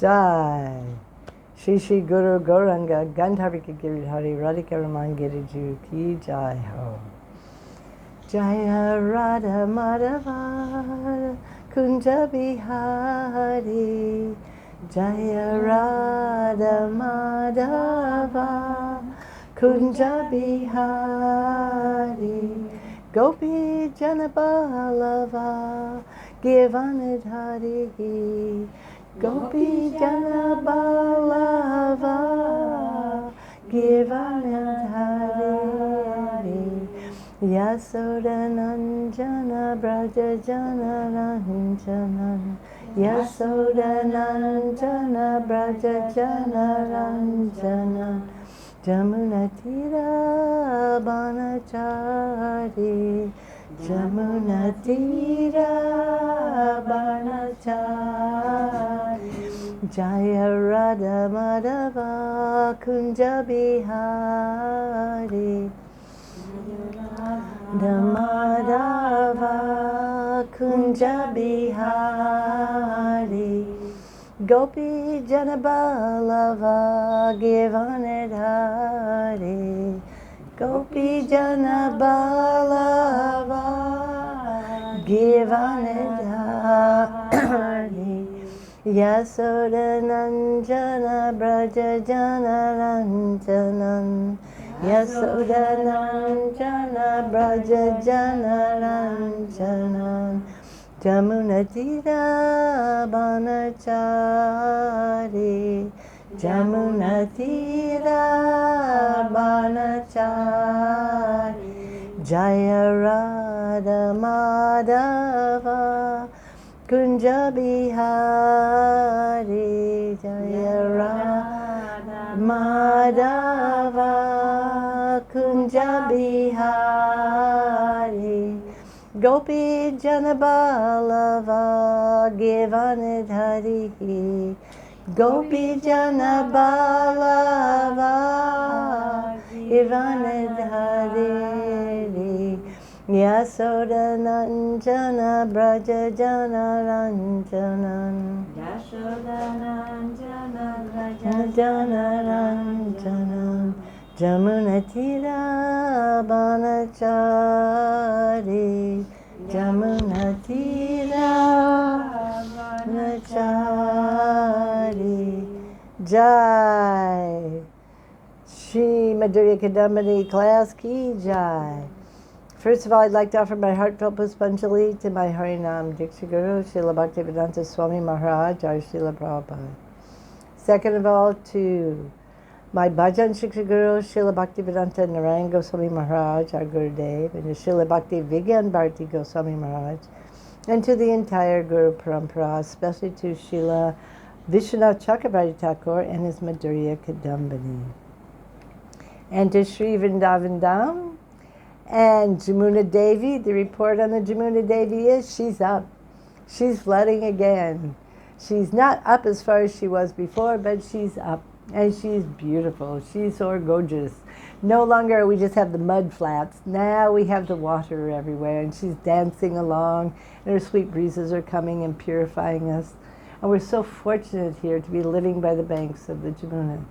Jai. Shri Shri Guru Gauranga Gandharvika Giridhari Radhika Raman Giriju Ki Jai Ho. Jaya Radha Madhava Kunja Bihari. Jaya Radha Madhava Kunja Bihari. Gopi Janabalava Givanadhari. Gopi Janabalava Givanadhari. Yasodananjana Braja Jana Ranjana. Yasodananjana Braja Jana Ranjana. Jamuna Tira Banachari. Jamuna Tira Banachari. Jaya Radha Madhava Kunja Bihari. Madhava Kunja Bihari. Gopi Janabalava Givanadhari. Gopi Janabalava Givanadhari. Yasodananjana Braja Jana Ranjanan. Yasodananjana Braja Jana Ranjanan. Jamuna Tira Banachari. Jamuna Tira Banachari. Jaya Radha Madhava Kunja Bihari. Jaya Radha Madhava Kunja Bihari. Gopi Janabalava Givanadhari. Gopi Janabalava Givanadhari. Yasodananjana Braja Jana Ranjanan. Yasodananjana Braja Jana Ranjanan. Jamuna Tira Banachari. Jamuna Tira Banachari. Jai. Shri Madhurya Kadambini class ki jai. First of all, I'd like to offer my heartfelt Puspanjali to my Harinam Diksha Guru, Srila Bhaktivedanta Swami Maharaj, our Srila Prabhupada. Second of all, to my Bhajan Shiksha Guru, Srila Bhaktivedanta Narayan Goswami Maharaj, our Gurudev, and to Srila Bhakti Vigyan Bharati Goswami Maharaj, and to the entire Guru Parampara, especially to Srila Vishwanath Chakravarti Thakur and his Madhurya Kadambini. And to Sri Vrindavan Dham and Jamuna Devi. The report on the Jamuna Devi is she's up. She's flooding again. She's not up as far as she was before, but she's up. And she's beautiful. She's so gorgeous. No longer we just have the mud flats. Now we have the water everywhere. And she's dancing along. And her sweet breezes are coming and purifying us. And we're so fortunate here to be living by the banks of the Jamuna.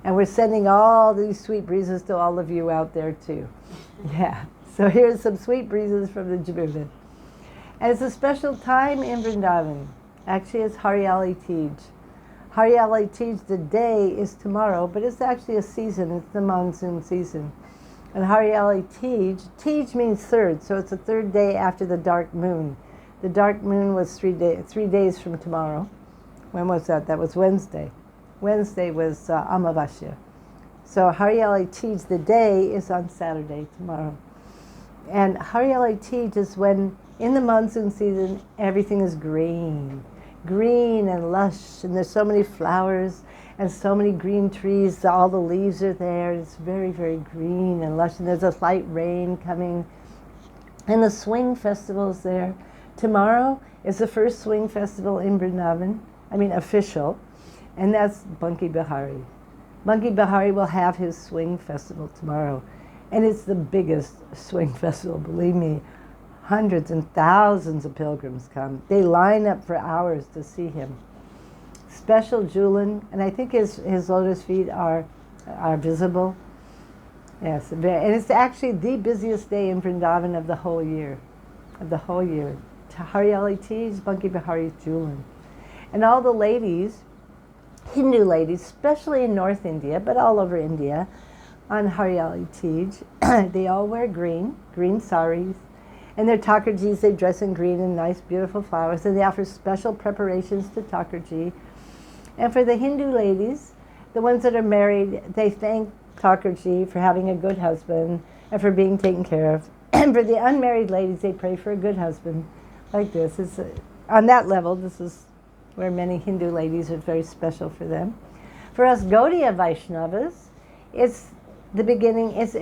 And we're sending all these sweet breezes to all of you out there too. Yeah. So here's some sweet breezes from the Jamuna. And it's a special time in Vrindavan. Actually, it's haryali teej. Haryali teej, the day is tomorrow, but it's actually a season. It's the monsoon season. And haryali teej means third, so it's the third day after the dark moon. The dark moon was 3 days from tomorrow. When was that? That was Wednesday. Wednesday was Amavasya. So haryali teej, the day, is on Saturday, tomorrow. And haryali teej is when, in the monsoon season, everything is green. Green and lush, and there's so many flowers and so many green trees. All the leaves are there. It's very, very green and lush, and there's a light rain coming. And the swing festival is there. Tomorrow is the first swing festival in Vrindavan, official, and that's Bunky Bihari. Bunky Bihari will have his swing festival tomorrow, and it's the biggest swing festival, believe me. Hundreds and thousands of pilgrims come. They line up for hours to see him. Special Julan, and I think his lotus feet are visible. Yes, and it's actually the busiest day in Vrindavan of the whole year. Haryali teej, Bunky Bihari Julan. And all the ladies, Hindu ladies, especially in North India, but all over India, on haryali teej, they all wear green saris. And their Thakurjis, they dress in green and nice, beautiful flowers. And they offer special preparations to Thakurji. And for the Hindu ladies, the ones that are married, they thank Thakurji for having a good husband and for being taken care of. And for the unmarried ladies, they pray for a good husband. Like this. On that level, this is where many Hindu ladies are very special for them. For us Gaudiya Vaishnavas, it's the beginning, it's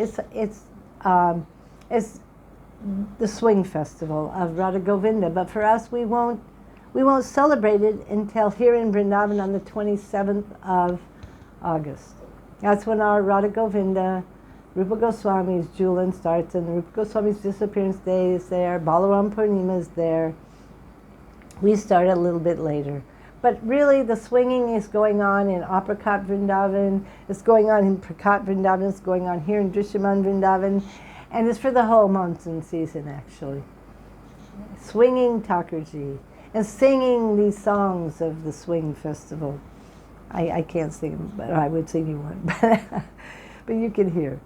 the swing festival of Radha Govinda, but for us we won't celebrate it until here in Vrindavan on the 27th of August. That's when our Radha Govinda, Rupa Goswami's Julan starts, and Rupa Goswami's disappearance day is there, Balaram Purnima is there. We start a little bit later. But really the swinging is going on in Apricot Vrindavan, it's going on in Prakat Vrindavan, it's going on here in Drishaman Vrindavan, and it's for the whole monsoon season, actually. Swinging Thakurji and singing these songs of the swing festival. I can't sing them, but I would sing you one. But you can hear,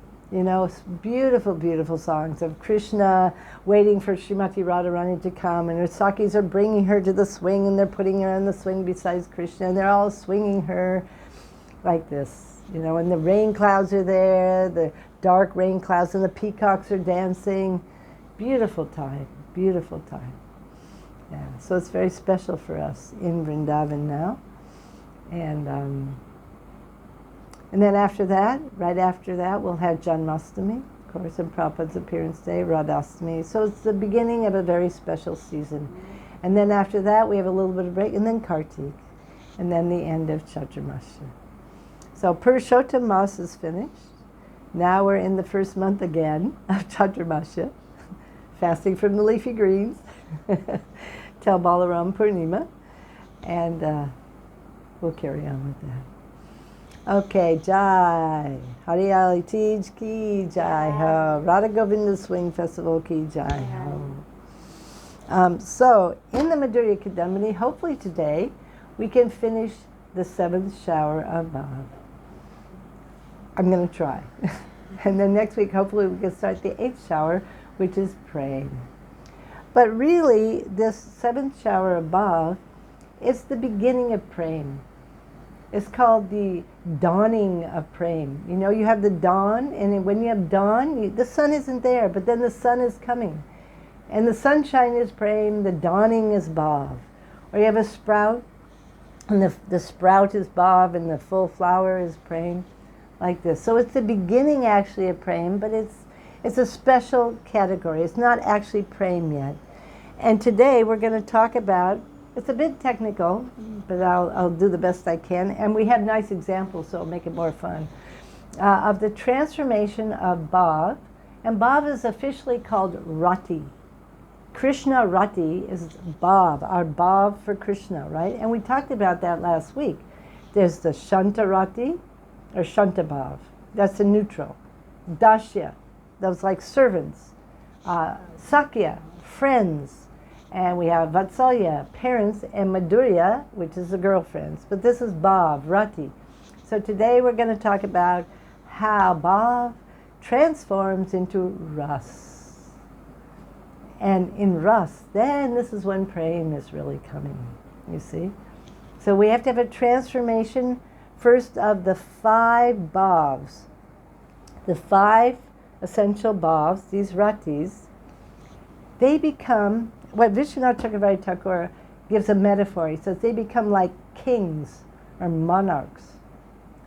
beautiful, beautiful songs of Krishna waiting for Srimati Radharani to come, and her Sakis are bringing her to the swing, and they're putting her on the swing besides Krishna, and they're all swinging her like this, and the rain clouds are there, the dark rain clouds, and the peacocks are dancing. Beautiful time, beautiful time. Yeah, so it's very special for us in Vrindavan now. And then after that, right after that, we'll have Janmashtami, of course, and Prabhupada's appearance day, Radhastami. So it's the beginning of a very special season. And then after that, we have a little bit of break, and then Kartik, and then the end of Chaturmasya. So Purushottam Mas is finished. Now we're in the first month again of Chaturmasya, fasting from the leafy greens till Balaram Purnima, and we'll carry on with that. Okay, Jai. Haryali Teej ki Jai ho. Radha Govinda Swing Festival ki Jai ho. So, in the Madhurya Kadambini, hopefully today, we can finish the 7th shower of Bhav. I'm going to try. And then next week, hopefully, we can start the 8th shower, which is praying. But really, this 7th shower of Bhav is the beginning of praying. It's called the dawning of praying. You have the dawn, and when you have dawn, the sun isn't there, but then the sun is coming. And the sunshine is praying, the dawning is Bhav. Or you have a sprout, and the sprout is Bhav, and the full flower is praying, like this. So it's the beginning actually of praying, but it's a special category. It's not actually praying yet. And today we're going to talk about, it's a bit technical, but I'll do the best I can. And we have nice examples, so it'll make it more fun, of the transformation of Bhav. And Bhav is officially called Rati. Krishna Rati is Bhav, our Bhav for Krishna, right? And we talked about that last week. There's the Shanta Rati, or Shanta Bhav. That's the neutral. Dashya, those like servants. Sakya, friends. And we have Vatsalya, parents, and Madhurya, which is the girlfriends. But this is Bhav, Rati. So today we're going to talk about how Bhav transforms into Ras. And in Ras, then this is when praying is really coming, you see. So we have to have a transformation first of the 5 Bhavs. The 5 essential Bhavs, these Ratis, they become, what Vishwanath Chakravarti Thakur gives a metaphor. He says they become like kings or monarchs.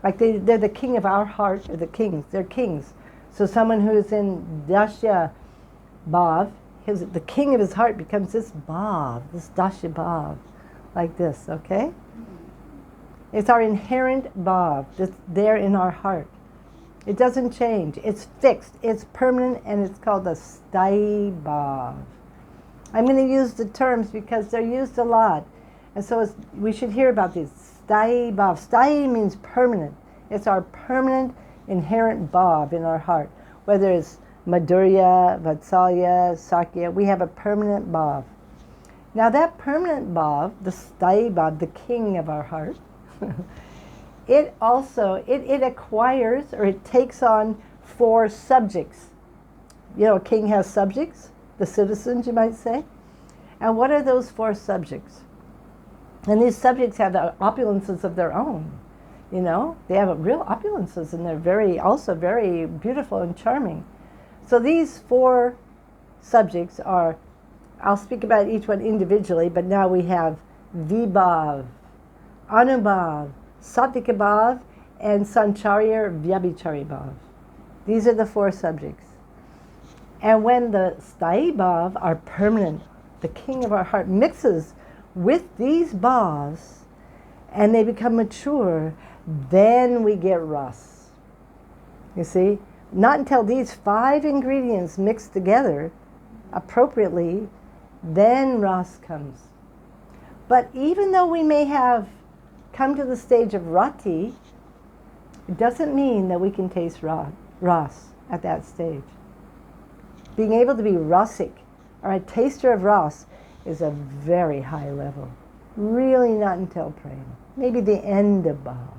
Like they're the king of our heart, or the kings. They're kings. So someone who is in Dashya Bhav, the king of his heart becomes this Bhav, this Dashya Bhav, like this, okay? It's our inherent Bhav that's there in our heart. It doesn't change. It's fixed. It's permanent, and it's called the Sthayi Bhav. I'm going to use the terms because they're used a lot. And so we should hear about these. Sthayi bhav. Sthayi means permanent. It's our permanent inherent bhav in our heart. Whether it's Madhurya, Vatsalya, Sakya, we have a permanent bhav. Now that permanent bhav, the sthayi bhav, the king of our heart, it also, it acquires or it takes on 4 subjects. You know, a king has subjects, the citizens you might say. And what are those 4 subjects? And these subjects have opulences of their own. You know, they have real opulences and they're also very beautiful and charming. So these 4 subjects are, I'll speak about each one individually, but now we have Vibhav, Anubhav, Sattvika bhav, and Sancharya Vyabhichari bhav. These are the 4 subjects. And when the Sthayi bhav, our permanent, the king of our heart, mixes with these bhavs and they become mature, then we get ras. You see? Not until these 5 ingredients mix together appropriately, then ras comes. But even though we may have come to the stage of rati, it doesn't mean that we can taste ras at that stage. Being able to be rasic, or a taster of ras, is a very high level. Really not until prema. Maybe the end of bhav.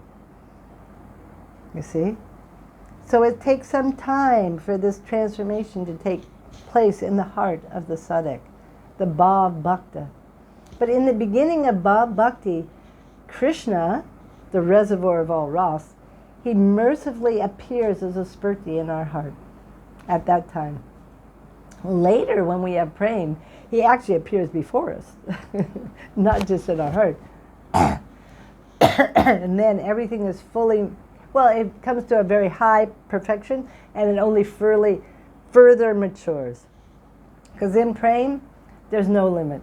You see? So it takes some time for this transformation to take place in the heart of the sadhak, the bhav bhakta. But in the beginning of bhav bhakti, Krishna, the reservoir of all ras, he mercifully appears as a spurti in our heart at that time. Later, when we have prema, he actually appears before us, not just in our heart. And then everything is fully, well, it comes to a very high perfection, and it only further matures. Because in prema, there's no limit.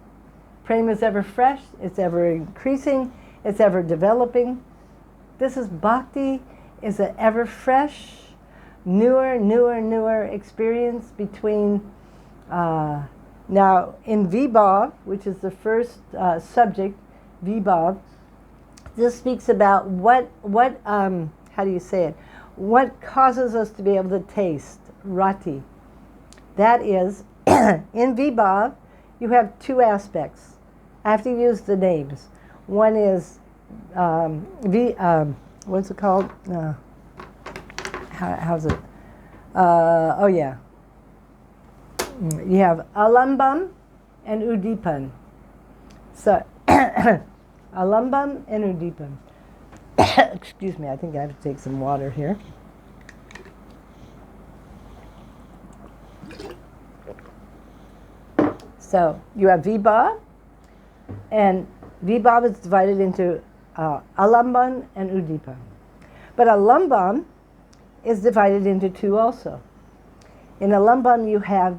Prema is ever fresh, it's ever increasing, it's ever developing. This is bhakti, is an ever fresh, newer experience between. Now, in Vibhav, which is the first subject, Vibhav, this speaks about what how do you say it? What causes us to be able to taste rati? That is, in Vibhav, you have 2 aspects. I have to use the names. One is what's it called? How's it? Oh yeah. You have alambam and udipan. So, alambam and udipan. Excuse me, I think I have to take some water here. So, you have vibhav, and vibhav is divided into alambam and udipan. But alambam is divided into 2 also. In alambam, you have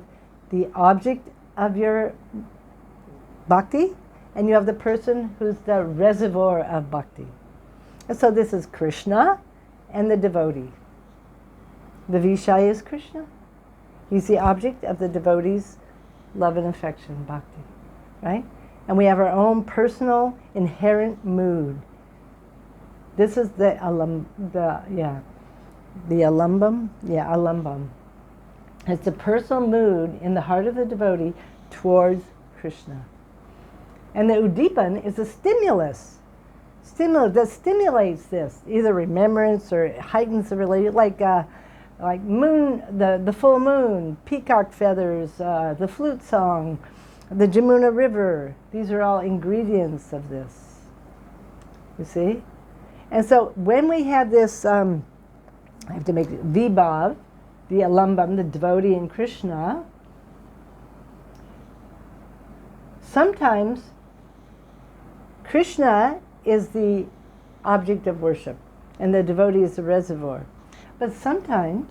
the object of your bhakti, and you have the person who's the reservoir of bhakti. And so this is Krishna and the devotee. The Vishaya is Krishna. He's the object of the devotee's love and affection, bhakti, right? And we have our own personal inherent mood. This is the alambam. It's the personal mood in the heart of the devotee towards Krishna. And the udipan is a stimulus that stimulates this, either remembrance or heightens the related, like moon, the full moon, peacock feathers, the flute song, the Jamuna River. These are all ingredients of this. You see? And so when we have this, I have to make it vibhav, the alambam, the devotee in Krishna, sometimes Krishna is the object of worship and the devotee is the reservoir. But sometimes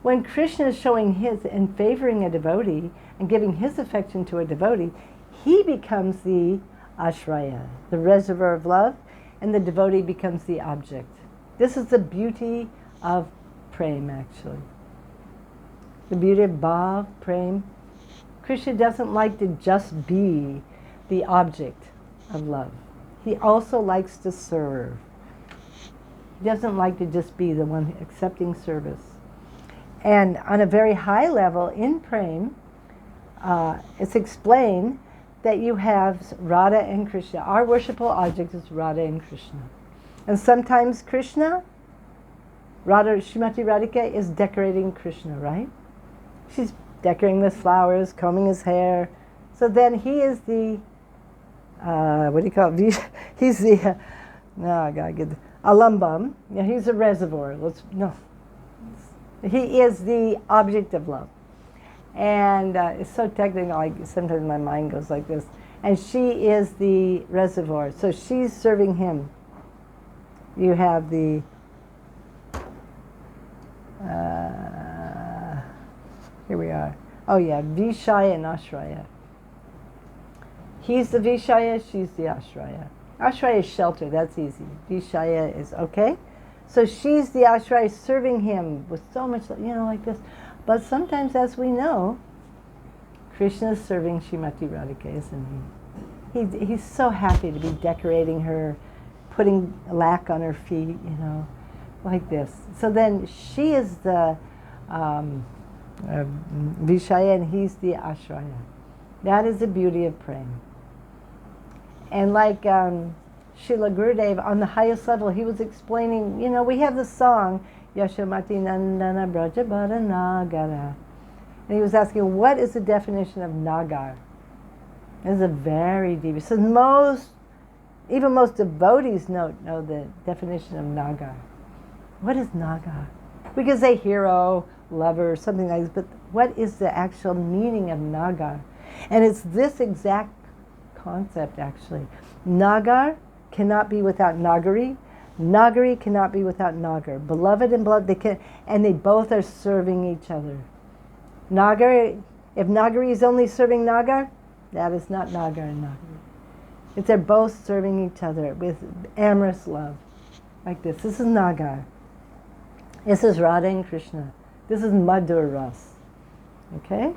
when Krishna is showing his and favoring a devotee and giving his affection to a devotee, he becomes the ashraya, the reservoir of love, and the devotee becomes the object. This is the beauty of prema, actually. The beauty of bhav, prema. Krishna doesn't like to just be the object of love. He also likes to serve. He doesn't like to just be the one accepting service. And on a very high level in Prem, it's explained that you have Radha and Krishna. Our worshipful object is Radha and Krishna. And sometimes Krishna, Radha, Srimati Radhika is decorating Krishna, right? She's decorating with flowers, combing his hair. So then he is the, what do you call it? He's the, no, I gotta get the, alambam. Yeah, he's a reservoir. He is the object of love. And it's so technical, like sometimes my mind goes like this. And she is the reservoir. So she's serving him. You have the, here we are. Oh yeah, Vishaya and Ashraya. He's the Vishaya, she's the Ashraya. Ashraya is shelter, that's easy. Vishaya is okay. So she's the Ashraya serving him with so much, like this. But sometimes, as we know, Krishna is serving Srimati Radhika, isn't he? He's so happy to be decorating her, putting lac on her feet, like this. So then she is the Vishaya and he's the Ashraya. That is the beauty of Prem. And like Srila Gurudev, on the highest level, he was explaining, we have the song, Yashamati Nandana Brajabara Nagara. And he was asking, what is the definition of Nagar? It's a very deep, so even most devotees know the definition of Nagar. What is Nagar? We can say hero, lover, something like this, but what is the actual meaning of Nagar? And it's this exact concept, actually. Nagar cannot be without Nagari. Nagari cannot be without Nagar. Beloved and beloved, they both are serving each other. Nagar, if Nagari is only serving Nagar, that is not Nagar and Nagari. If they're both serving each other with amorous love, like this. This is Nagar. This is Radha and Krishna. This is Madhur Ras. Okay?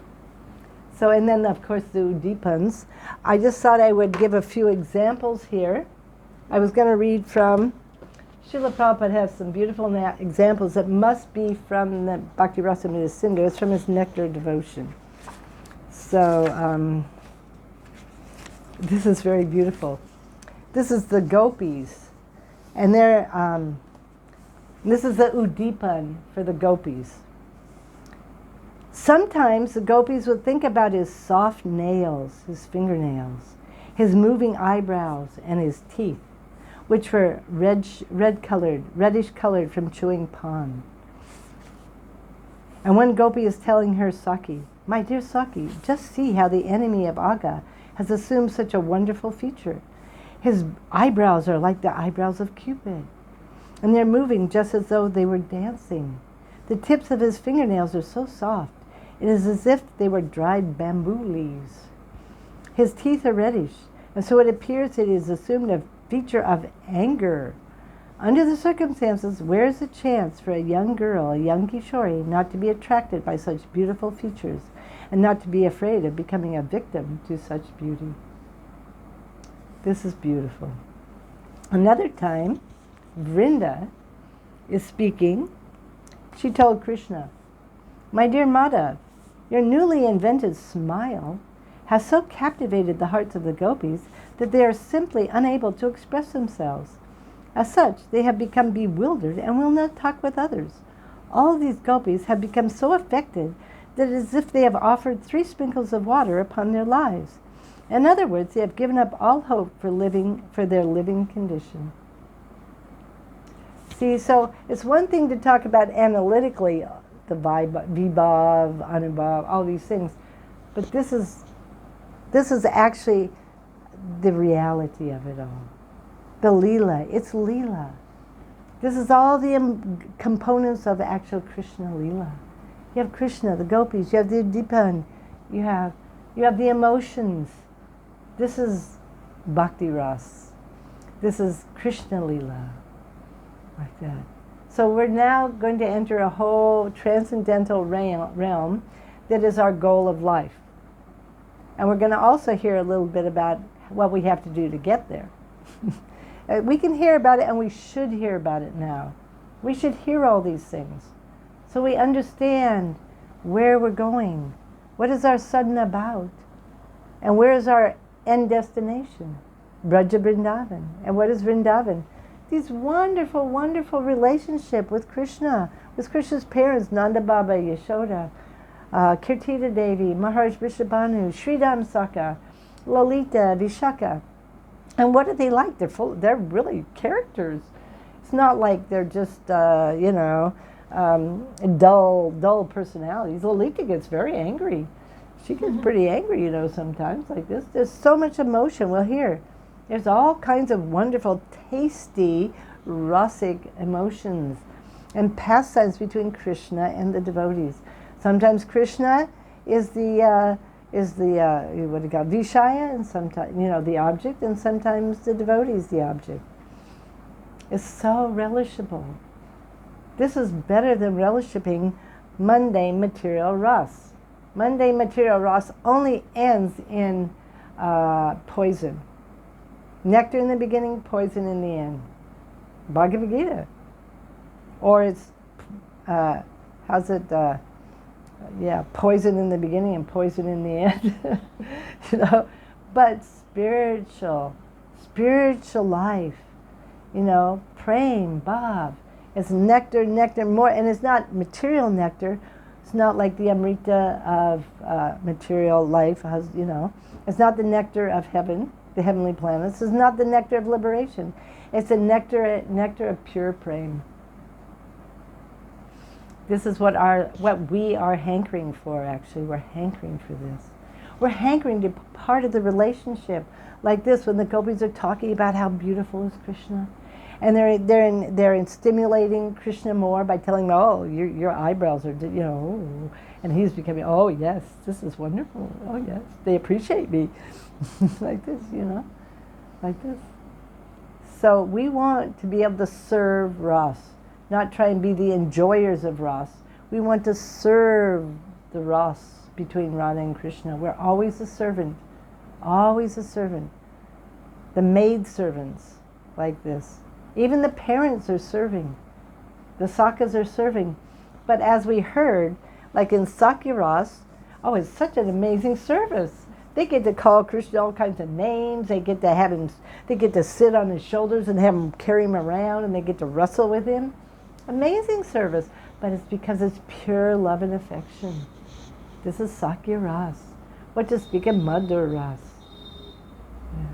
So, and then of course the Udipans. I just thought I would give a few examples here. I was going to read from, Srila Prabhupada has some beautiful examples that must be from the Bhakti Rasamrita Sindhu. It's from his Nectar Devotion. So, this is very beautiful. This is the gopis. And this is the Udipan for the gopis. Sometimes the gopis would think about his soft nails, his fingernails, his moving eyebrows, and his teeth, which were reddish colored from chewing pan. And one gopi is telling her Saki, "My dear Saki, just see how the enemy of Aga has assumed such a wonderful feature. His eyebrows are like the eyebrows of Cupid, and they're moving just as though they were dancing. The tips of his fingernails are so soft, it is as if they were dried bamboo leaves. His teeth are reddish, and so it appears it is assumed a feature of anger. Under the circumstances, where is the chance for a young girl, a young Kishori, not to be attracted by such beautiful features, and not to be afraid of becoming a victim to such beauty?" This is beautiful. Another time, Vrinda is speaking. She told Krishna, "My dear Madhav, your newly invented smile has so captivated the hearts of the gopis that they are simply unable to express themselves. As such, they have become bewildered and will not talk with others. All these gopis have become so affected that it is as if they have offered 3 sprinkles of water upon their lives. In other words, they have given up all hope for their living condition." See, so it's one thing to talk about analytically the vibhav, anubhav, all these things, but this is actually the reality of it all. The Leela, it's Leela. This is all the components of actual Krishna Leela. You have Krishna, the gopis, you have the Dipan, you have the emotions. This is Bhakti Ras. This is Krishna Leela. Like that. So we're now going to enter a whole transcendental realm that is our goal of life. And we're going to also hear a little bit about what we have to do to get there. We can hear about it, and we should hear about it now. We should hear all these things so we understand where we're going. What is our sadhana about? And where is our end destination? Braja Vrindavan. And what is Vrindavan? These wonderful, wonderful relationship with Krishna, with Krishna's parents, Nanda Baba, Yashoda, Kirtita Devi, Maharaj Vrishabhanu, Sridham Saka, Lalita, Vishaka. And what are they like? They're really characters. It's not like they're just, dull personalities. Lalita gets very angry. She gets pretty angry, sometimes like this. There's so much emotion. Well, here, there's all kinds of wonderful, tasty, rasic emotions and pastimes between Krishna and the devotees. Sometimes Krishna is the what do you call it, Vishaya, and sometimes, the object, and sometimes the devotee is the object. It's so relishable. This is better than relishing mundane material ras. Mundane material ras only ends in poison. Nectar in the beginning, poison in the end. Bhagavad Gita. Or it's, poison in the beginning and poison in the end. But spiritual life, prem, bhav, it's nectar more, and it's not material nectar. It's not like the amrita of material life, It's not the nectar of heaven, the heavenly planets. It's not the nectar of liberation. It's the nectar of pure prem. This is what we are hankering for, actually. We're hankering for this. We're hankering to be part of the relationship. Like this, when the gopis are talking about how beautiful is Krishna. And they're stimulating Krishna more by telling him, oh, your eyebrows are, and he's becoming, oh yes, this is wonderful. Oh yes, they appreciate me. Like this, like this. So we want to be able to serve Ras, not try and be the enjoyers of Ras. We want to serve the Ras between Radha and Krishna. We're always a servant, always a servant. The maid servants, like this. Even the parents are serving. The Sakas are serving. But as we heard, like in Sakyaras, it's such an amazing service. They get to call Krishna all kinds of names. They get to have him. They get to sit on his shoulders and have him carry him around, and they get to wrestle with him. Amazing service, but it's because it's pure love and affection. This is Sakyaras. What to speak of Madhurya? Yeah.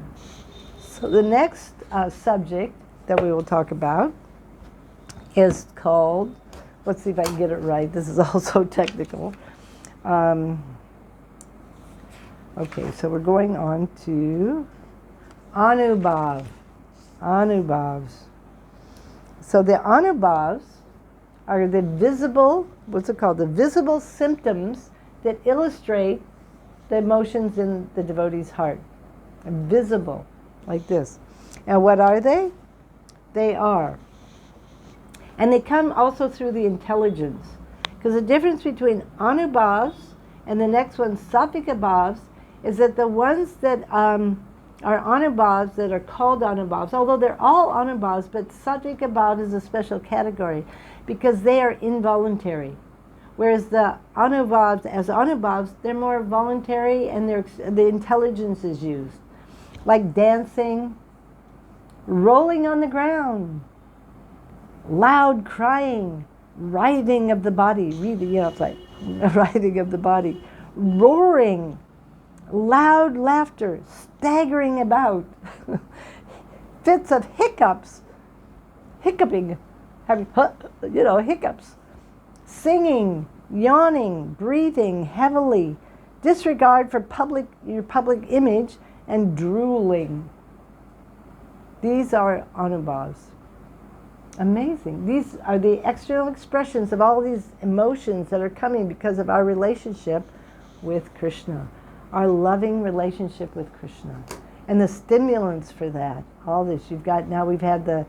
So the next subject that we will talk about is called, let's see if I can get it right. This is also technical. Okay, so we're going on to Anubhav. Anubhavs. So the Anubhavs are the visible, what's it called? The visible symptoms that illustrate the emotions in the devotee's heart. Visible, like this. And what are they? They are. And they come also through the intelligence. Because the difference between Anubhavs and the next one, Sattvika Bhavs, is that the ones that are Anubhavs, that are called Anubhavs, although they're all Anubhavs, but Sattvika Bhav is a special category because they are involuntary. Whereas the Anubhavs, as Anubhavs, they're more voluntary and the intelligence is used. Like dancing, rolling on the ground, loud crying, writhing of the body, really, it's like writhing of the body, roaring, loud laughter, staggering about, fits of hiccups, hiccuping, having, hiccups, singing, yawning, breathing heavily, disregard for your public image, and drooling. These are Anubhavs. Amazing. These are the external expressions of all these emotions that are coming because of our relationship with Krishna, our loving relationship with Krishna, and the stimulants for that. All this we've had the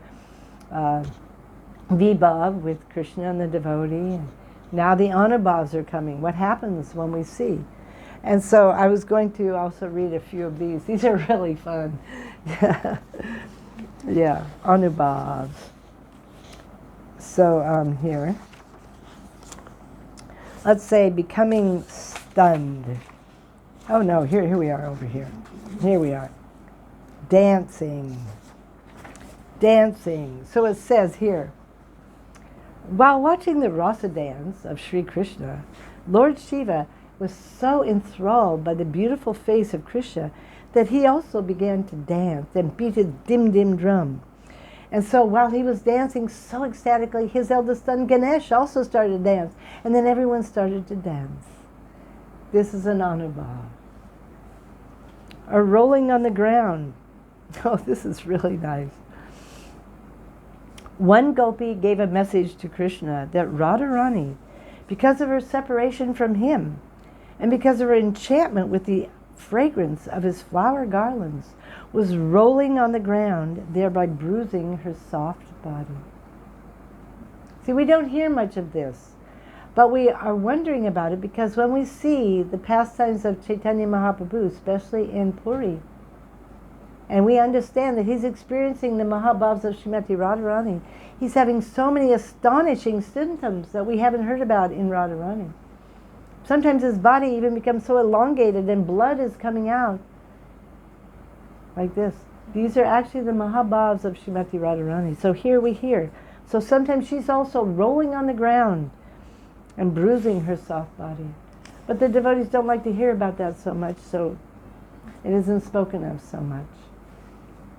Vibhav with Krishna and the devotee, and now the Anubhavs are coming. What happens when we see? And so I was going to also read a few of these. These are really fun. Yeah, Anubhavs. So here, let's say becoming stunned. Oh no, here we are over here. Here we are. Dancing. Dancing. So it says here, while watching the rasa dance of Sri Krishna, Lord Shiva was so enthralled by the beautiful face of Krishna that he also began to dance and beat his dim-dim drum. And so while he was dancing so ecstatically, his eldest son Ganesh also started to dance. And then everyone started to dance. This is an anubhav. Or rolling on the ground. Oh, this is really nice. One gopi gave a message to Krishna that Radharani, because of her separation from him, and because of her enchantment with the fragrance of his flower garlands, was rolling on the ground, thereby bruising her soft body. See, we don't hear much of this, but we are wondering about it because when we see the pastimes of Chaitanya Mahaprabhu, especially in Puri, and we understand that he's experiencing the Mahabhavs of Srimati Radharani, he's having so many astonishing symptoms that we haven't heard about in Radharani. Sometimes his body even becomes so elongated and blood is coming out. Like this. These are actually the Mahabhavs of Srimati Radharani. So here we hear. So sometimes she's also rolling on the ground and bruising her soft body. But the devotees don't like to hear about that so much, so it isn't spoken of so much.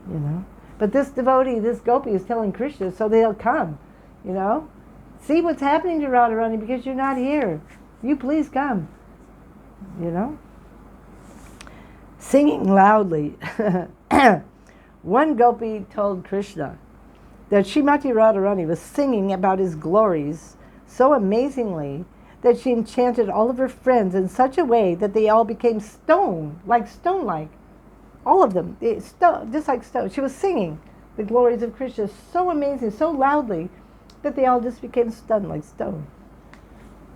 You know? But this devotee, this gopi is telling Krishna, so they'll come. You know? See what's happening to Radharani because you're not here. You please come. You know? Singing loudly. One gopi told Krishna that Srimati Radharani was singing about his glories so amazingly that she enchanted all of her friends in such a way that they all became stone-like. All of them, just like stone. She was singing the glories of Krishna so amazing, so loudly, that they all just became stunned like stone.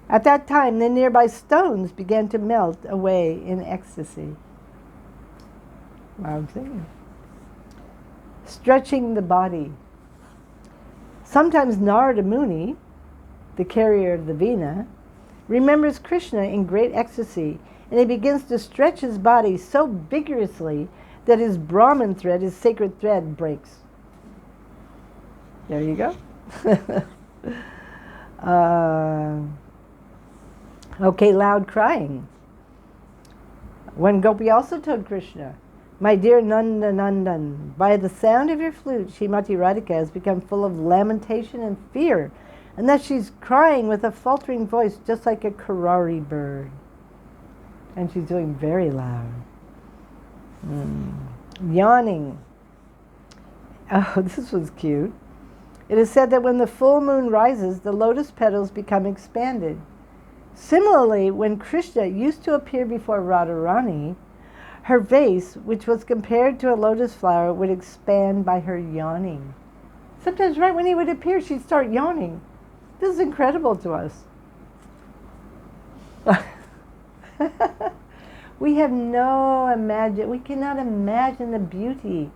At that time, the nearby stones began to melt away in ecstasy. Loud singing. Stretching the body. Sometimes Narada Muni, the carrier of the Veena, remembers Krishna in great ecstasy, and he begins to stretch his body so vigorously that his Brahman thread, his sacred thread, breaks. There you go. Okay, loud crying. One gopi also told Krishna, "My dear Nanda Nandan, by the sound of your flute, Srimati Radhika has become full of lamentation and fear, and that she's crying with a faltering voice just like a Karari bird." And she's doing very loud. Yawning. Oh, this was cute. It is said that when the full moon rises, the lotus petals become expanded. Similarly, when Krishna used to appear before Radharani, her vase, which was compared to a lotus flower, would expand by her yawning. Sometimes right when he would appear, she'd start yawning. This is incredible to us. We have we cannot imagine the beauty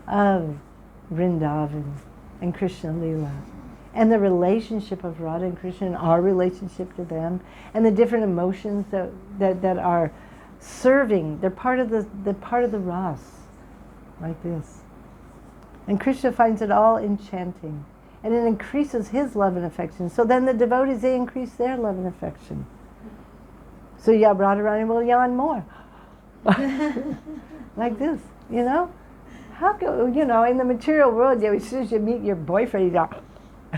of Vrindavan and Krishna Lila, and the relationship of Radha and Krishna, and our relationship to them, and the different emotions that are serving. They're part of the ras, like this. And Krishna finds it all enchanting, and it increases his love and affection. So then the devotees, they increase their love and affection. So Radharani will yawn more. Like this, you know? How go, you know, in the material world, as soon as you meet your boyfriend,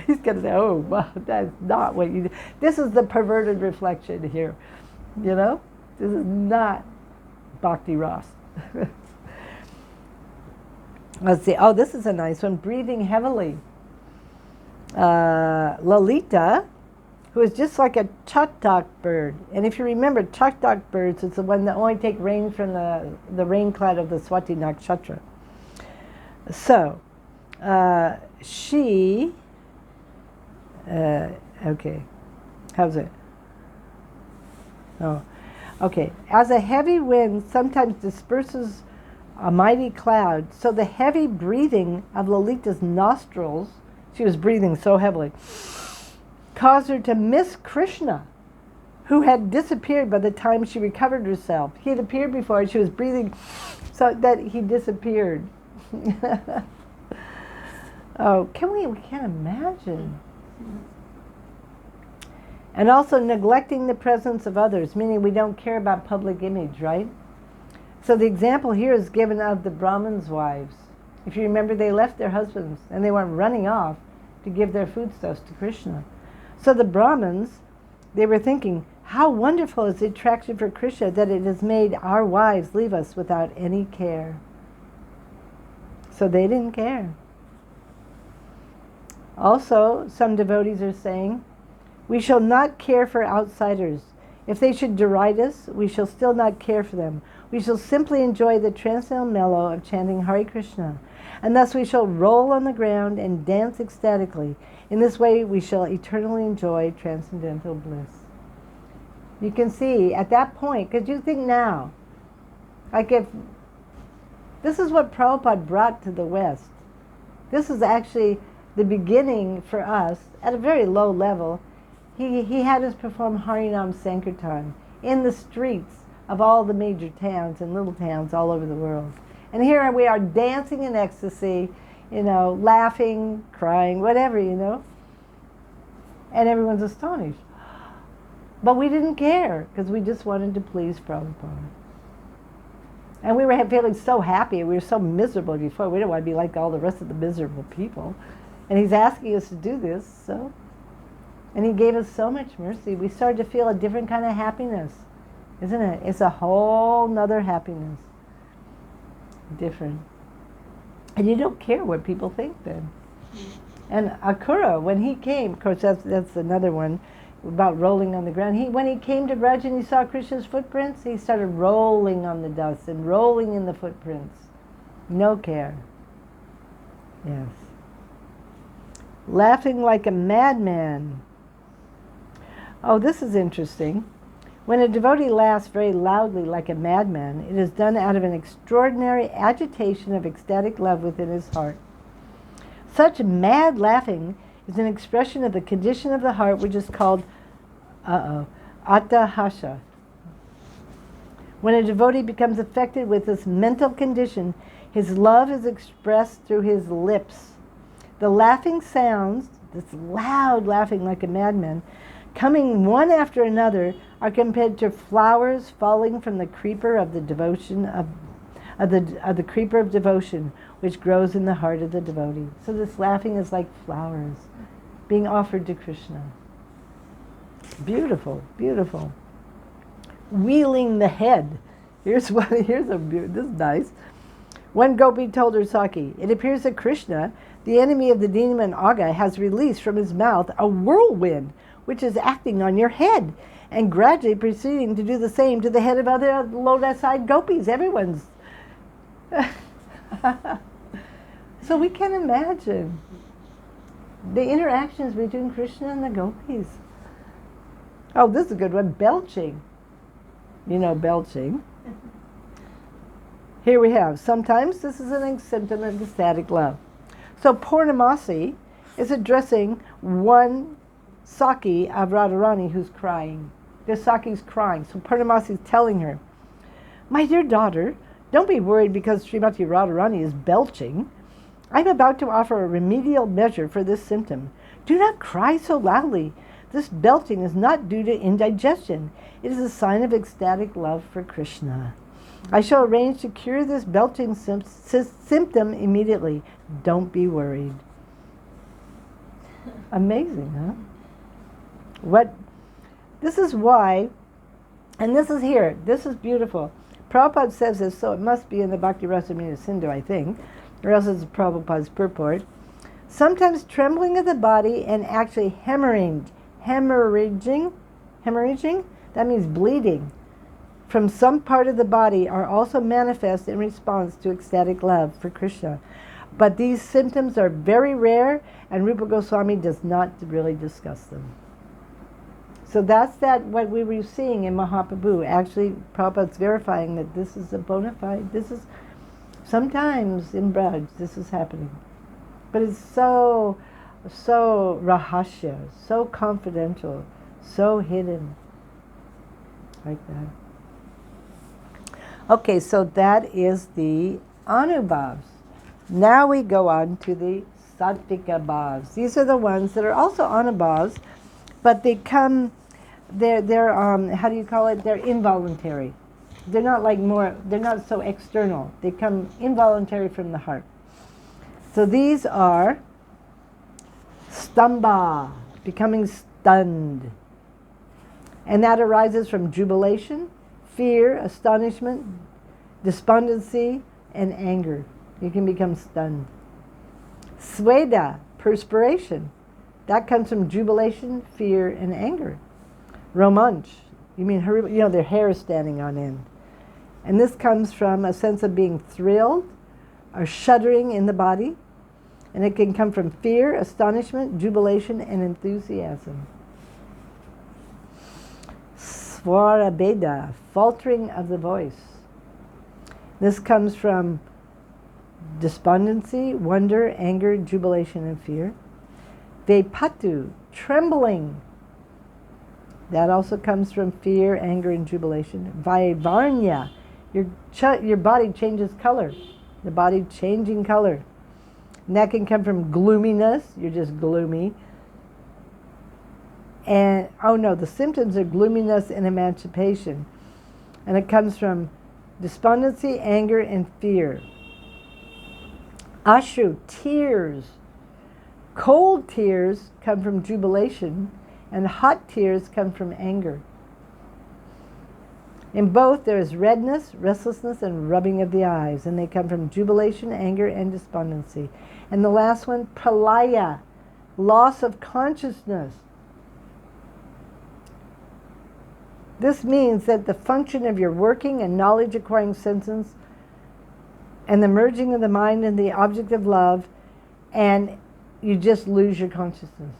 he's going to say, "Oh, well, that's not what you do." This is the perverted reflection here, you know? This is not bhakti ras. Let's see. Oh, this is a nice one. Breathing heavily. Lalita, who is just like a chak-chak bird. And if you remember, chak-chak birds is the one that only take rain from the rain cloud of the Swati Nakshatra. So, she, okay, how's it? Oh, Okay, as a heavy wind sometimes disperses a mighty cloud, so the heavy breathing of Lalita's nostrils, she was breathing so heavily, caused her to miss Krishna, who had disappeared by the time she recovered herself. He had appeared before, and she was breathing so that he disappeared. Oh, we can't imagine. And also neglecting the presence of others, meaning we don't care about public image, right? So the example here is given of the Brahmins' wives. If you remember, they left their husbands and they went running off to give their foodstuffs to Krishna. So the Brahmins, they were thinking, how wonderful is the attraction for Krishna that it has made our wives leave us without any care. So they didn't care. Also, some devotees are saying, we shall not care for outsiders. If they should deride us, we shall still not care for them. We shall simply enjoy the transcendental mellow of chanting Hare Krishna. And thus we shall roll on the ground and dance ecstatically. In this way we shall eternally enjoy transcendental bliss. You can see at that point, because you think now, like if this is what Prabhupada brought to the West. This is actually the beginning for us at a very low level. He had us perform Harinam Sankirtan in the streets of all the major towns and little towns all over the world. And here we are dancing in ecstasy, laughing, crying, whatever, And everyone's astonished. But we didn't care because we just wanted to please Prabhupada. And we were feeling so happy. We were so miserable before. We didn't want to be like all the rest of the miserable people. And he's asking us to do this, so. And he gave us so much mercy. We started to feel a different kind of happiness, isn't it? It's a whole nother happiness. Different. And you don't care what people think then. And Akura, when he came, of course that's another one about rolling on the ground. When he came to Braj and he saw Krishna's footprints, he started rolling on the dust and rolling in the footprints. No care. Yes. Laughing like a madman. Oh, this is interesting. When a devotee laughs very loudly like a madman, it is done out of an extraordinary agitation of ecstatic love within his heart. Such mad laughing is an expression of the condition of the heart which is called atahasha. When a devotee becomes affected with this mental condition, his love is expressed through his lips. The laughing sounds, this loud laughing like a madman, coming one after another, are compared to flowers falling from the creeper of the devotion of the creeper of devotion, which grows in the heart of the devotee. So this laughing is like flowers being offered to Krishna. Beautiful, beautiful. Wheeling the head. This is nice. One gopi told her Saki, it appears that Krishna, the enemy of the demon Aga, has released from his mouth a whirlwind which is acting on your head and gradually proceeding to do the same to the head of other lotus-eyed gopis. Everyone's. So we can imagine the interactions between Krishna and the gopis. Oh, this is a good one. Belching. Belching. Here we have, sometimes this is a symptom of ecstatic love. So Purnamasi is addressing one Saki of Radharani who's crying. This Saki's crying. So Purnamasi is telling her, my dear daughter, don't be worried because Srimati Radharani is belching. I'm about to offer a remedial measure for this symptom. Do not cry so loudly. This belching is not due to indigestion. It is a sign of ecstatic love for Krishna. I shall arrange to cure this belching symptom immediately. Don't be worried. Amazing, huh? This is why, and this is here, this is beautiful. Prabhupada says this, so it must be in the Bhakti Rasamrita Sindhu, I think, or else it's Prabhupada's purport. Sometimes trembling of the body and actually hemorrhaging, that means bleeding, from some part of the body are also manifest in response to ecstatic love for Krishna. But these symptoms are very rare, and Rupa Goswami does not really discuss them. So that's what we were seeing in Mahaprabhu. Actually, Prabhupada's verifying that this is a bona fide, this is, sometimes in Braj, this is happening. But it's so rahasya, so confidential, so hidden. Like that. Okay, so that is the anubhavs. Now we go on to the sattvika bhavs. These are the ones that are also anubhavs, but they come, they're how do you call it? They're involuntary. They're not they're not so external. They come involuntary from the heart. So these are stamba, becoming stunned. And that arises from jubilation, fear, astonishment, despondency, and anger. You can become stunned. Sweda, perspiration. That comes from jubilation, fear, and anger. Romanch, their hair is standing on end. And this comes from a sense of being thrilled or shuddering in the body. And it can come from fear, astonishment, jubilation, and enthusiasm. Swara Beda, faltering of the voice. This comes from despondency, wonder, anger, jubilation, and fear. Vepatu, trembling. That also comes from fear, anger, and jubilation. Vaivarnya, your body changes color. The body changing color. And that can come from gloominess. You're just gloomy. And, the symptoms are gloominess and emancipation. And it comes from despondency, anger, and fear. Ashru, tears. Cold tears come from jubilation, and hot tears come from anger. In both, there is redness, restlessness, and rubbing of the eyes, and they come from jubilation, anger, and despondency. And the last one, pralaya, loss of consciousness. This means that the function of your working and knowledge-acquiring senses and the merging of the mind and the object of love, and you just lose your consciousness.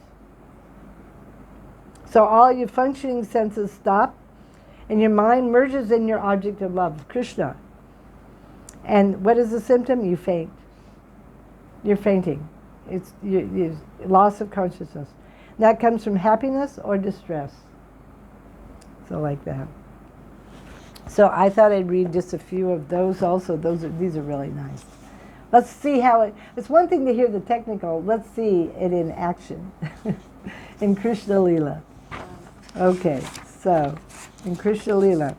So all your functioning senses stop, and your mind merges in your object of love, Krishna. And what is the symptom? You faint. You're fainting. It's loss of consciousness. That comes from happiness or distress. So like that. So I thought I'd read just a few of those also. These are really nice. Let's see how it's one thing to hear the technical. Let's see it in action. In Krishna Lila. Okay, so in Krishna Lila.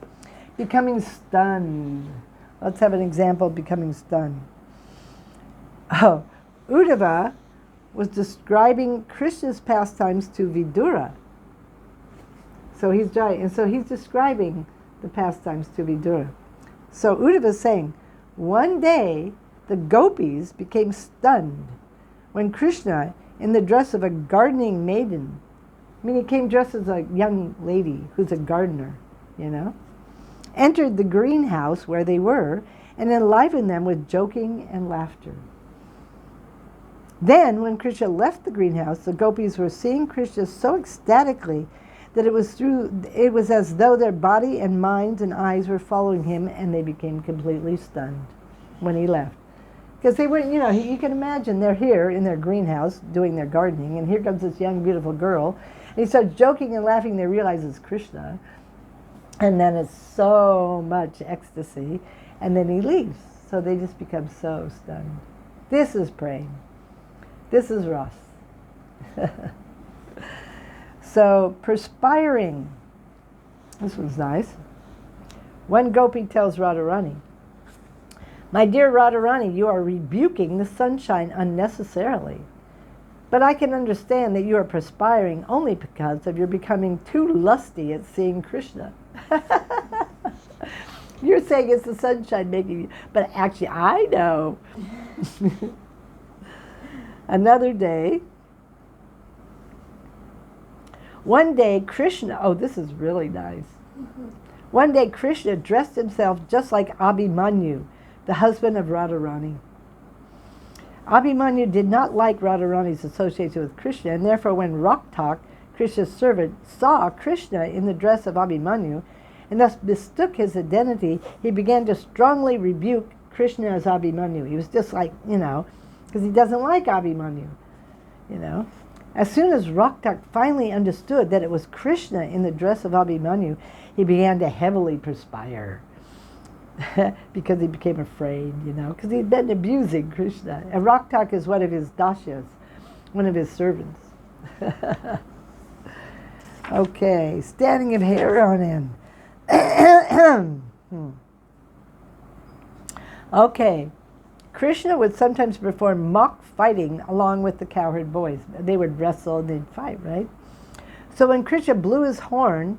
Becoming stunned. Let's have an example of becoming stunned. Oh, Uddhava was describing Krishna's pastimes to Vidura. So he's describing the pastimes to Vidura. So Uddhava is saying, one day the gopis became stunned when Krishna, in the dress of a gardening maiden, he came dressed as a young lady who's a gardener, entered the greenhouse where they were and enlivened them with joking and laughter. Then, when Krishna left the greenhouse, the gopis were seeing Krishna so ecstatically that it was as though their body and minds and eyes were following him, and they became completely stunned when he left. Because they weren't, you can imagine they're here in their greenhouse doing their gardening, and here comes this young, beautiful girl, and he starts joking and laughing. They realize it's Krishna, and then it's so much ecstasy, and then he leaves. So they just become so stunned. This is praying. This is Ras. So, perspiring. This one's nice. One gopi tells Radharani, "My dear Radharani, you are rebuking the sunshine unnecessarily. But I can understand that you are perspiring only because of your becoming too lusty at seeing Krishna." You're saying it's the sunshine making you, but actually I know. Another day, one day Krishna, this is really nice. One day Krishna dressed himself just like Abhimanyu, the husband of Radharani. Abhimanyu did not like Radharani's association with Krishna, and therefore when Raktak, Krishna's servant, saw Krishna in the dress of Abhimanyu, and thus mistook his identity, he began to strongly rebuke Krishna as Abhimanyu. He was just like, because he doesn't like Abhimanyu, As soon as Raktak finally understood that it was Krishna in the dress of Abhimanyu, he began to heavily perspire because he became afraid, because he'd been abusing Krishna. And Raktak is one of his dashyas, one of his servants. Okay, standing of hair on end. Okay, Krishna would sometimes perform mock fighting along with the cowherd boys. They would wrestle and they'd fight, right? So when Krishna blew his horn,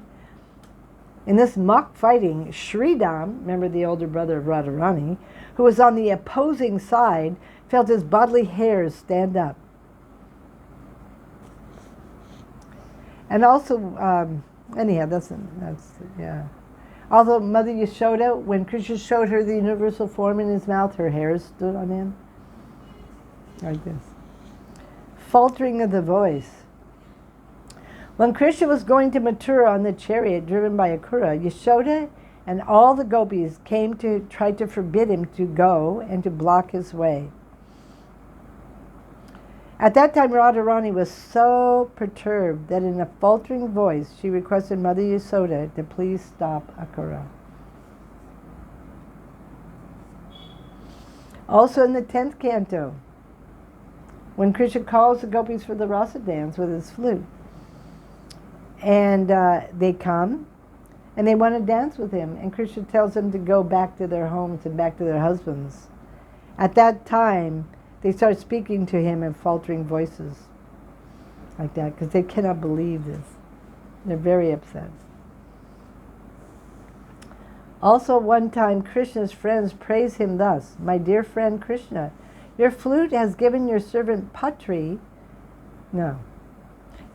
in this mock fighting, Sridham, remember the older brother of Radharani, who was on the opposing side, felt his bodily hairs stand up. And also, anyhow, that's yeah. Although Mother Yashoda, when Krishna showed her the universal form in his mouth, her hairs stood on him. Like this. Faltering of the voice. When Krishna was going to Mathura on the chariot driven by Akura, Yashoda and all the gopis came to try to forbid him to go and to block his way. At that time, Radharani was so perturbed that in a faltering voice she requested Mother Yashoda to please stop Akura. Also in the 10th canto, when Krishna calls the gopis for the rasa dance with his flute, and they come, and they want to dance with him, and Krishna tells them to go back to their homes and back to their husbands. At that time, they start speaking to him in faltering voices, like that, because they cannot believe this. They're very upset. Also, one time, Krishna's friends praise him thus: "My dear friend Krishna, your flute has given your servant Patri." No.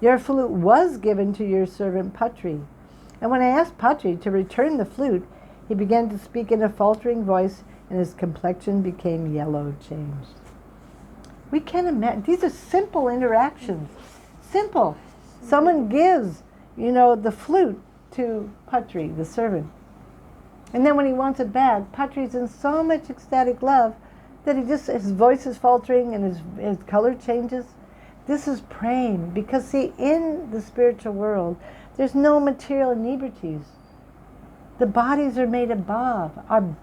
Your flute was given to your servant Patri. And when I asked Patri to return the flute, he began to speak in a faltering voice, and his complexion became yellow, changed. We can't imagine. These are simple interactions. Simple. Someone gives, the flute to Patri, the servant. And then when he wants it back, Patri's in so much ecstatic love that his voice is faltering and his color changes. This is praying, because see, in the spiritual world, there's no material inebrities. The bodies are made above.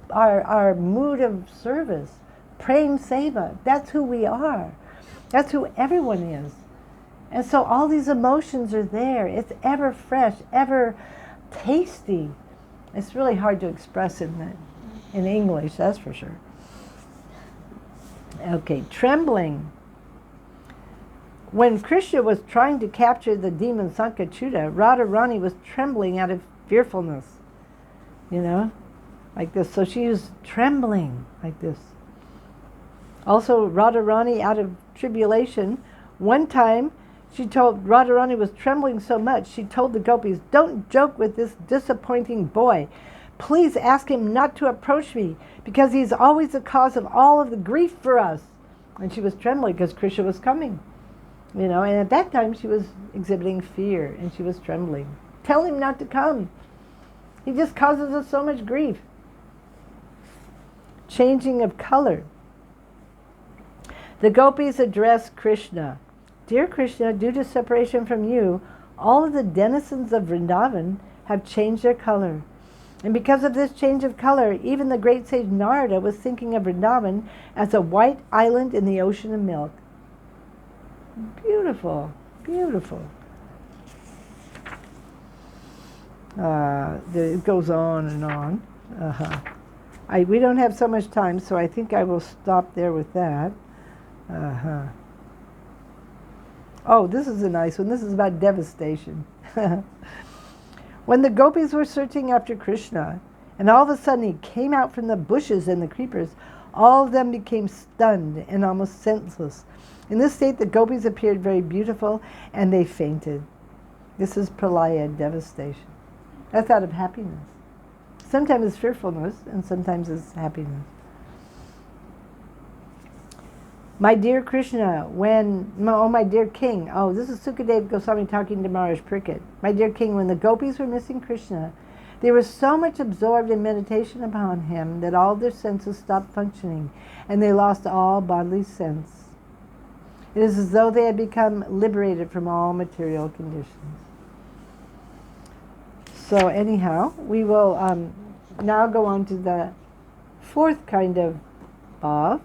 Our mood of service, praying seva, that's who we are. That's who everyone is. And so all these emotions are there. It's ever fresh, ever tasty. It's really hard to express in English, that's for sure. Okay, trembling. When Krishna was trying to capture the demon Sankachuta, Radharani was trembling out of fearfulness, like this. So she was trembling like this. Also, Radharani, out of tribulation, one time Radharani was trembling so much, she told the gopis, "Don't joke with this disappointing boy. Please ask him not to approach me, because he's always the cause of all of the grief for us." And she was trembling because Krishna was coming, and at that time she was exhibiting fear and she was trembling. Tell him not to come. He just causes us so much grief. Changing of color. The gopis addressed Krishna. "Dear Krishna, due to separation from you, all of the denizens of Vrindavan have changed their color. And because of this change of color, even the great sage Narada was thinking of Vrindavan as a white island in the ocean of milk." Beautiful, beautiful. It goes on and on. We don't have so much time, so I think I will stop there with that. Oh, this is a nice one. This is about devastation. When the gopis were searching after Krishna, and all of a sudden he came out from the bushes and the creepers, all of them became stunned and almost senseless. In this state, the gopis appeared very beautiful, and they fainted. This is pralaya, devastation. That's out of happiness. Sometimes it's fearfulness, and sometimes it's happiness. My dear Krishna, oh my dear king, oh this is Sukadeva Goswami talking to Maharaj Parikshit. My dear king, when the gopis were missing Krishna, they were so much absorbed in meditation upon him that all their senses stopped functioning and they lost all bodily sense. It is as though they had become liberated from all material conditions. So anyhow, we will now go on to the fourth kind of bhav,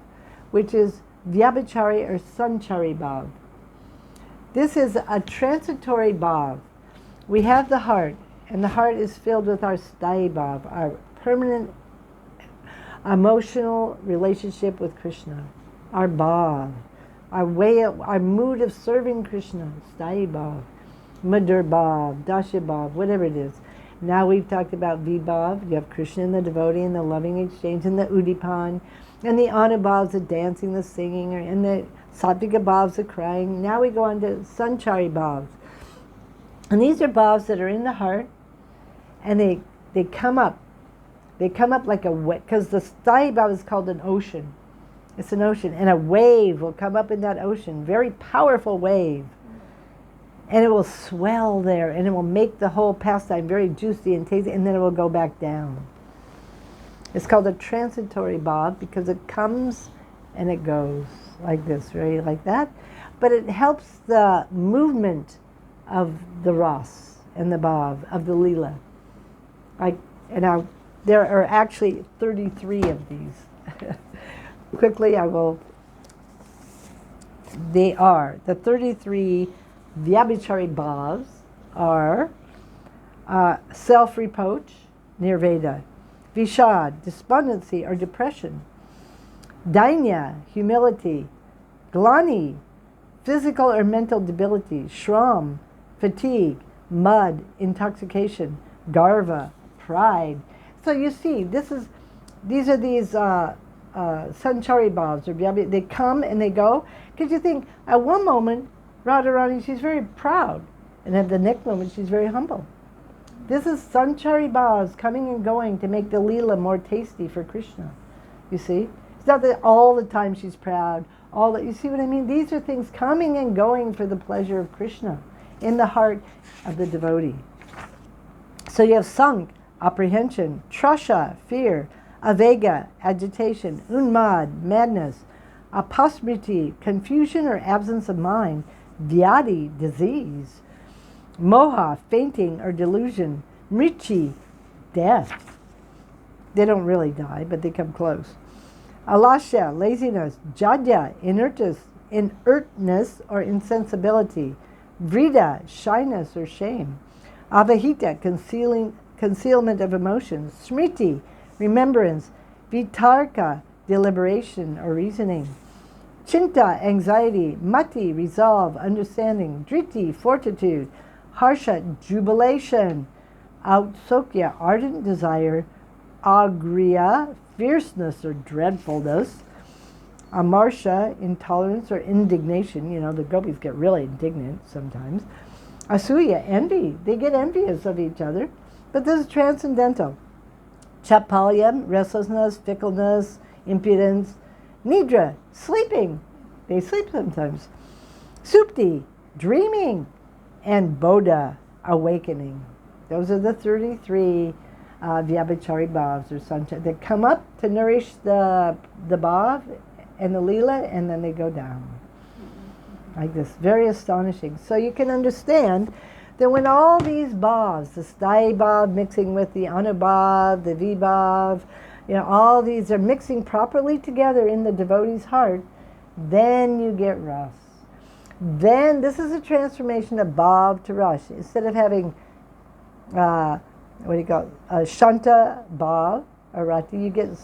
which is Vyabhichari or Sanchari bhav. This is a transitory bhav. We have the heart, and the heart is filled with our sthayi bhav, our permanent emotional relationship with Krishna, our bhav, our mood of serving Krishna, sthayi bhav, madhur bhav, dasya bhav, whatever it is. Now we've talked about vibhav. You have Krishna and the devotee and the loving exchange and the udipan, and the anubhavs, the dancing, the singing, and the sattvika bhavs, the crying. Now we go on to sanchari bhavs. And these are bhavs that are in the heart, and they come up. They come up like a wave, because the sthayi bhav is called an ocean. It's an ocean, and a wave will come up in that ocean, very powerful wave. And it will swell there, and it will make the whole pastime very juicy and tasty, and then it will go back down. It's called a transitory bhav because it comes and it goes like this, right, like that. But it helps the movement of the ras and the bhav, of the lila. There are actually 33 of these. Quickly, they are, the 33 Vyabhichari bhavs are self-reproach, nirveda, vishad, despondency or depression, dainya, humility, glani, physical or mental debility, shram, fatigue, mud, intoxication, garva, pride. So you see, these are these sanchari bhavs, or they come and they go, because you think, at one moment, Radharani, she's very proud, and at the next moment, she's very humble. This is sanchari bhavs coming and going to make the Leela more tasty for Krishna. You see? It's not that all the time she's proud. You see what I mean? These are things coming and going for the pleasure of Krishna in the heart of the devotee. So you have sank, apprehension, trasha, fear, avega, agitation, unmad, madness, apasmriti, confusion or absence of mind, vyadi, disease, moha, fainting or delusion, mrichi, death. They don't really die, but they come close. Alasya, laziness, jadya, inertness or insensibility, vrida, shyness or shame, avahita, concealment of emotions, smriti, remembrance, vitarka, deliberation or reasoning, chinta, anxiety, mati, resolve, understanding, driti, fortitude, harsha, jubilation, outsokya, ardent desire, agriya, fierceness or dreadfulness, amarsha, intolerance or indignation. You know, the gopis get really indignant sometimes. Asuya, envy. They get envious of each other, but this is transcendental. Chapalyam, restlessness, fickleness, impudence. Nidra, sleeping. They sleep sometimes. Supti, dreaming. And Bodha, awakening. Those are the 33 Vyabhichari bhavs or sanchari that come up to nourish the bhav and the lila, and then they go down. Like this. Very astonishing. So you can understand that when all these bhavs, the sthayi bhav mixing with the anubhav, the vibhav, all these are mixing properly together in the devotee's heart, then you get ras. Then this is a transformation of bhav to ras. Instead of having shanta bhav or rati, you get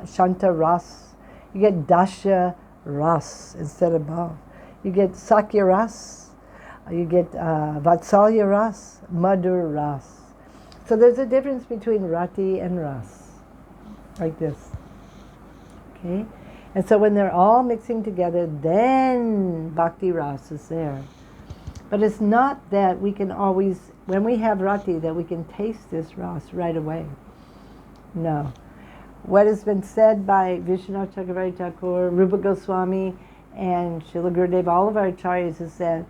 shanta ras. You get dasya ras instead of bhav. You get sakya ras. You get vatsalya ras, madhur ras. So there's a difference between rati and ras, like this. Okay? And so when they're all mixing together, then bhakti ras is there. But it's not that we can always, when we have rati, that we can taste this ras right away. No. What has been said by Vishwanath Chakravarti Thakur, Rupa Goswami, and Srila Gurudev, all of our acharyas, has said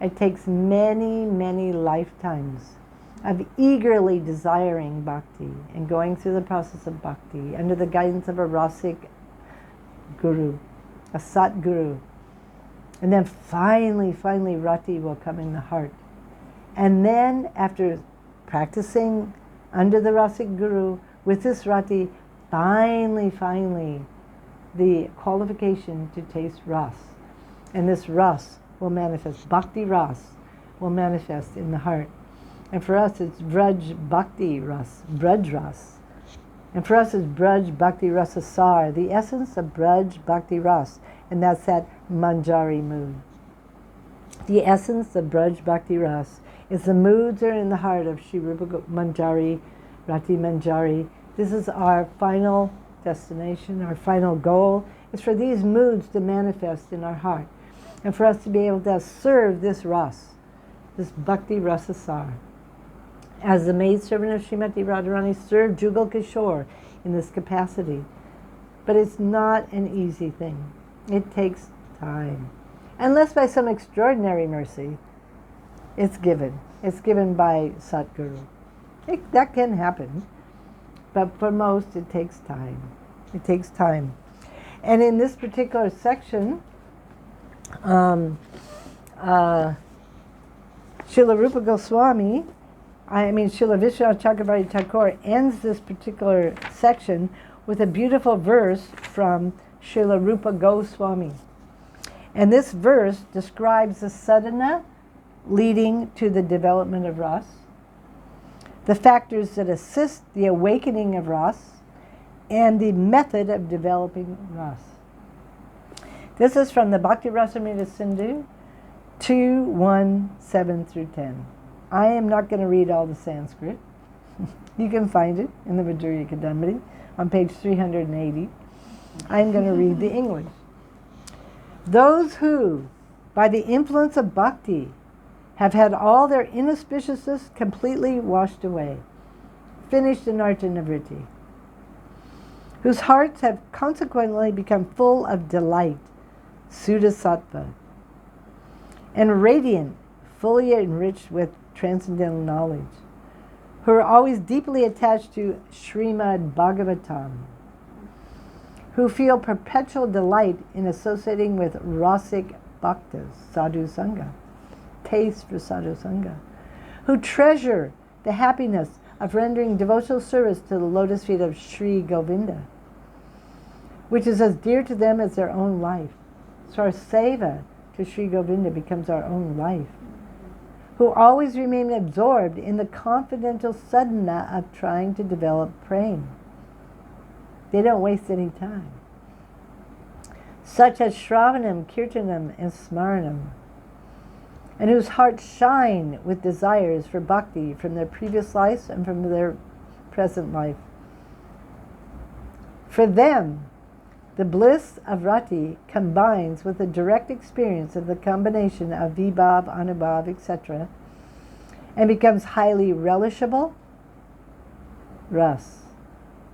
it takes many, many lifetimes of eagerly desiring bhakti and going through the process of bhakti under the guidance of a rasic guru, a sat guru. And then finally rati will come in the heart. And then after practicing under the rasic guru with this rati, finally the qualification to taste ras. And this ras will manifest, bhakti ras will manifest in the heart. And for us it's Vraj Bhakti Ras, Braj Ras. And for us it's Braj Bhakti Rasa Sar, the essence of Braj Bhakti Ras. And that's that Manjari mood. The essence of Braj Bhakti Ras is the moods are in the heart of Shri Rupa Manjari, Rati Manjari. This is our final destination, our final goal. It's for these moods to manifest in our heart. And for us to be able to serve this ras, this Bhakti Rasa Sar. As the maidservant of Srimati Radharani served Jugal Kishore in this capacity. But it's not an easy thing. It takes time. Unless by some extraordinary mercy, it's given. It's given by Satguru. That can happen. But for most, it takes time. It takes time. And in this particular section, Srila Rupa Goswami, Srila Vishwanath Chakravarti Thakur ends this particular section with a beautiful verse from Srila Rupa Goswami. And this verse describes the sadhana leading to the development of ras, the factors that assist the awakening of ras, and the method of developing ras. This is from the Bhakti Rasamrita Sindhu 2:1-7 through 10. I am not going to read all the Sanskrit. You can find it in the Madhurya Kadambini on page 380. I'm going to read the English. Those who, by the influence of bhakti, have had all their inauspiciousness completely washed away, finished in Arjuna-vritti, whose hearts have consequently become full of delight, Sudasattva, and radiant, fully enriched with transcendental knowledge, who are always deeply attached to Srimad Bhagavatam, who feel perpetual delight in associating with rasic bhaktas, sadhu sangha, taste for sadhu sangha, who treasure the happiness of rendering devotional service to the lotus feet of Sri Govinda, which is as dear to them as their own life. So our seva to Sri Govinda becomes our own life, who always remain absorbed in the confidential sadhana of trying to develop prema. They don't waste any time. Such as Shravanam, Kirtanam, and Smaranam, and whose hearts shine with desires for bhakti from their previous lives and from their present life. For them, the bliss of rati combines with the direct experience of the combination of vibhav, anubhav, etc., and becomes highly relishable ras,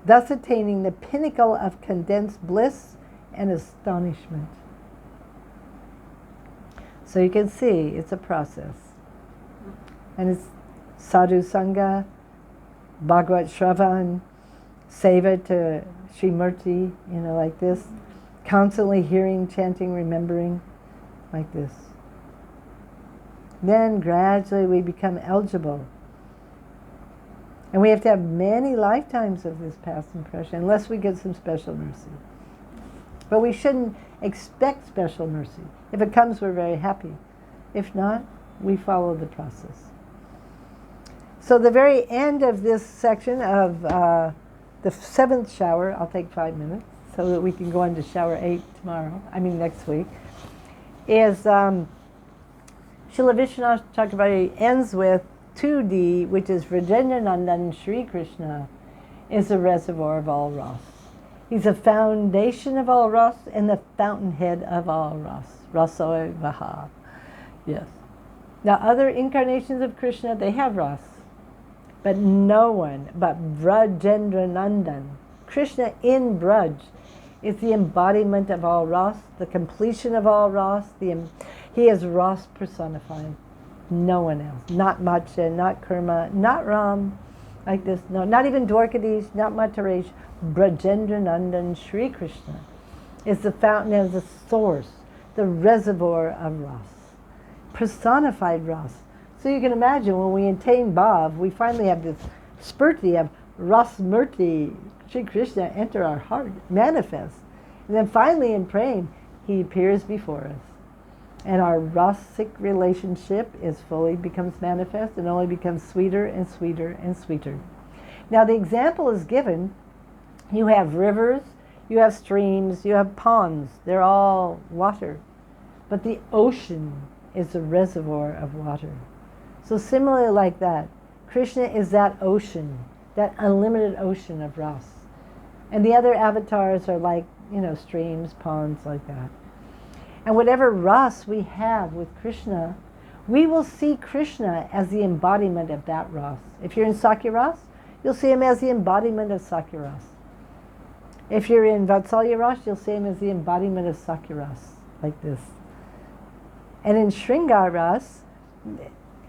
thus attaining the pinnacle of condensed bliss and astonishment. So you can see it's a process. And it's sadhu sangha, bhagavat shravan, seva to Srimurti, like this, constantly hearing, chanting, remembering, like this. Then gradually we become eligible. And we have to have many lifetimes of this past impression, unless we get some special mercy. But we shouldn't expect special mercy. If it comes, we're very happy. If not, we follow the process. So the very end of this section of the seventh shower, I'll take 5 minutes so that we can go on to shower 8 next week, is Srila Vishwanath Chakravarti ends with 2D, which is Vrindavana Nandan Shri Krishna is the reservoir of all ras. He's the foundation of all ras and the fountainhead of all ras. Rasoy Vaha. Yes. Now other incarnations of Krishna, they have ras. But no one but Vrajendra Nandan, Krishna in Braj, is the embodiment of all Ras, the completion of all Ras. He is Ras personified. No one else. Not Matsya, not Kurma, not Ram, like this. No, not even Dwarkadish, not Mataresh. Brajendra Nandan Sri Krishna is the fountain and the source, the reservoir of Ras. Personified Ras. So you can imagine when we attain Bhav, we finally have this spurti of Ras Murti, Sri Krishna enter our heart, manifest. And then finally in praying, he appears before us. And our rasic relationship becomes manifest and only becomes sweeter and sweeter and sweeter. Now the example is given. You have rivers, you have streams, you have ponds. They're all water. But the ocean is the reservoir of water. So similarly like that, Krishna is that ocean, that unlimited ocean of Ras. And the other avatars are like, streams, ponds, like that. And whatever Ras we have with Krishna, we will see Krishna as the embodiment of that Ras. If you're in Sakya Ras, you'll see him as the embodiment of Sakya Ras. If you're in Vatsalya Ras, you'll see him as the embodiment of Sakya Ras, like this. And in Shringar Ras,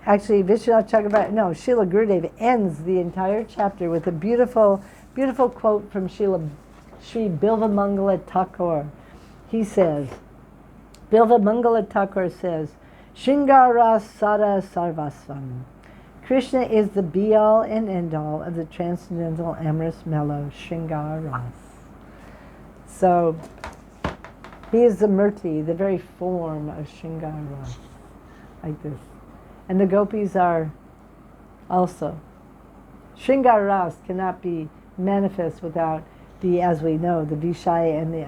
actually Vishwanath Srila Gurudev ends the entire chapter with a beautiful, beautiful quote from Sri Bilvamangala Thakur. He says, Bilvamangala Thakur says, Shringar Sara Sarvasvam. Krishna is the be-all and end-all of the transcendental amorous mellow Shringar Ras. So, he is the Murti, the very form of Shringar Ras, like this. And the gopis are also. Shringar Ras cannot be manifest without as we know, the Vishaya and the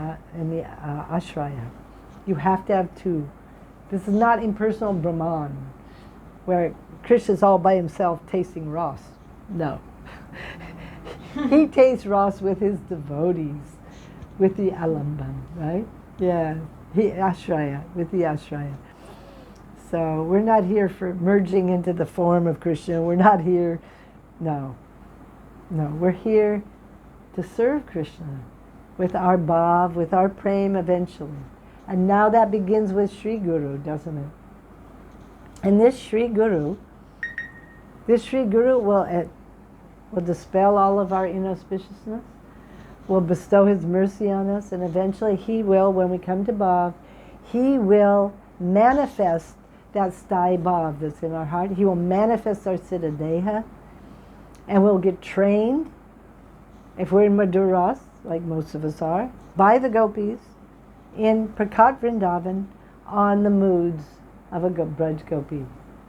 Ashraya. You have to have two. This is not impersonal Brahman, where Krishna's all by himself tasting Ras. No. He tastes Ras with his devotees, with the Alamban, right? Yeah, Ashraya, with the Ashraya. So we're not here for merging into the form of Krishna. We're not here, no. We're here to serve Krishna with our bhav, with our prem eventually. And now that begins with Sri Guru, doesn't it? And this Sri Guru will dispel all of our inauspiciousness, will bestow his mercy on us, and eventually he will, when we come to bhav, he will manifest that sthai bhav that's in our heart. He will manifest our siddha deha, and we'll get trained, if we're in Madhuras, like most of us are, by the gopis, in Prakat Vrindavan, on the moods of a Braj Gopi,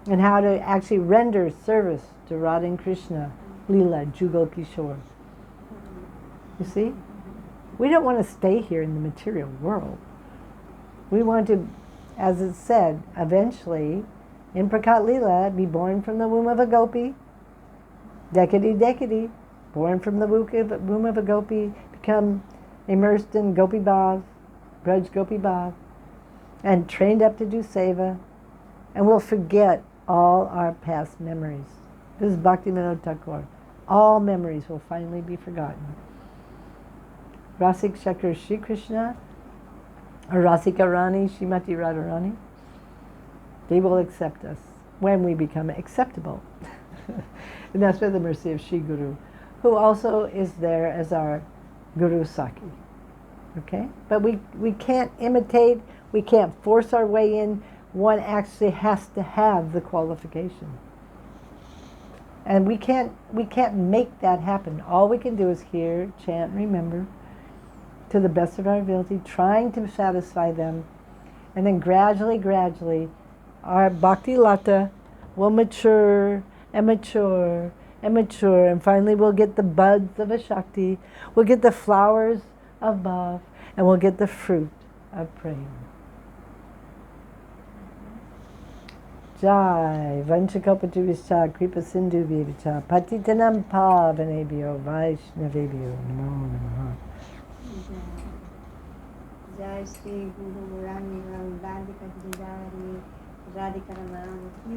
and how to actually render service to Radha and Krishna, Leela, Jugal Kishore. You see? We don't want to stay here in the material world. We want to, as it said, eventually, in Prakat Leela, be born from the womb of a gopi, Dekadi, born from the womb of a gopi, become immersed in Gopi Bhav, Braj Gopi Bhav, and trained up to do seva, and we'll forget all our past memories. This is Bhaktivinoda Thakur. All memories will finally be forgotten. Rasik Shakar Shri Krishna, or Rasika Rani, Srimati Radharani, they will accept us when we become acceptable. And that's by the mercy of Shri Guru, who also is there as our Guru Saki. Okay? But we can't imitate, we can't force our way in. One actually has to have the qualification. And we can't make that happen. All we can do is hear, chant, remember, to the best of our ability, trying to satisfy them. And then gradually, our bhakti lata will mature, and finally we'll get the buds of a Shakti, we'll get the flowers of Bhav, and we'll get the fruit of prema. Jai, Vanchakopatuvischa, Kripa Sindhu Vivicha, Patitanam Pavanebhyo, Vaishnavebhyo, Namo Namaha. Jai Shri Guru Rani Radhika Gidari Radhika Raman Ki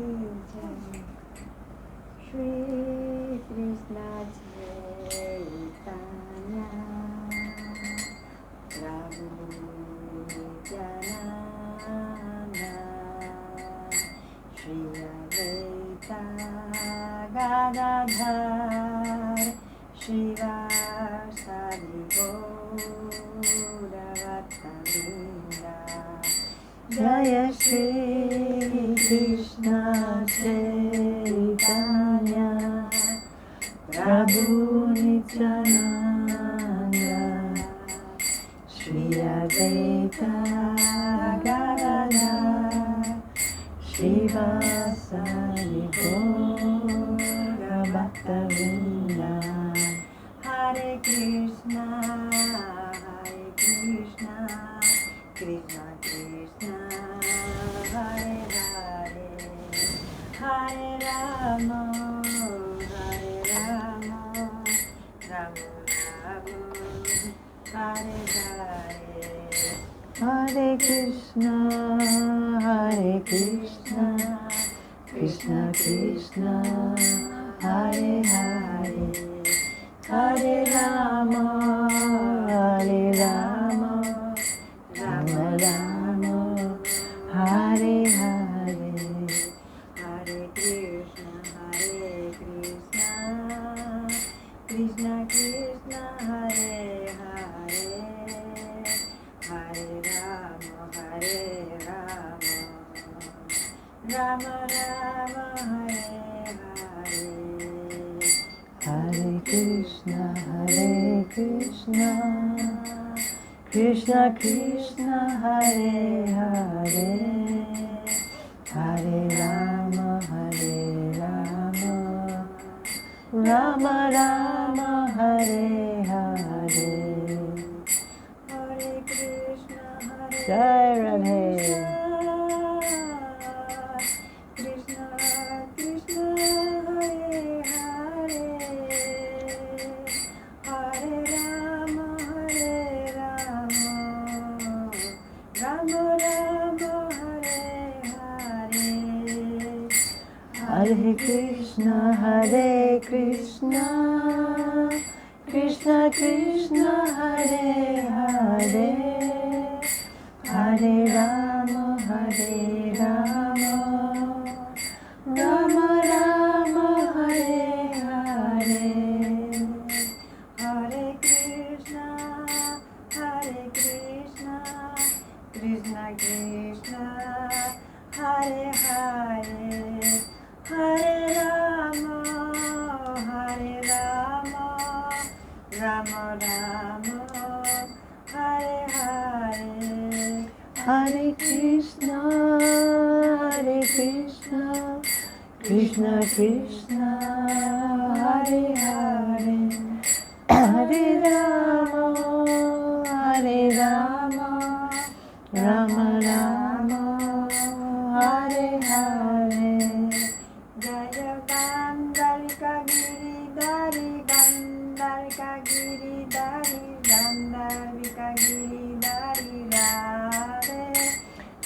Shri Krishna Chaitanya Nityananda Shri Advaita Gadadhar Shivasadi Gauravattamina Jaya Shri Krishna Chaitanya Prabhu Nityananda Shri Advaita Gadadhar Shivasadi Gauravattamina Hare Krishna, Krishna Krishna, Hare Hare, Hare Rama, Rama Rama, Hare Hare, Hare Krishna, Krishna Krishna, Hare Hare, Hare Rama, Rama Rama, Hare Hare, Hare Krishna, Krishna Krishna, Hare Hare, Hare Rama, Rama Rama, Hare Hare, Hare Krishna, Krishna Krishna, Hare Hare, Hare Rama, Rama Rama, Hare Hare, Hare Krishna, Jai Radhe. Krishna Krishna, Hare Hare, Hare Rama, Rama Rama, Hare Hare, Hare Krishna, Krishna Krishna, Hare Hare, Hare Rama, Rama Rama, Hare Hare, Hare Krishna, Krishna Krishna, Hare Hare, Hare Rama, Rama Rama, Hare Hare, Hare Krishna, Krishna Krishna, Hare Hare, Hare Rama, Rama Rama, Hare Hare, Jaya Gandharika Giridhari, Gandharika Giridhari, Gandharika Giridhari Radhe,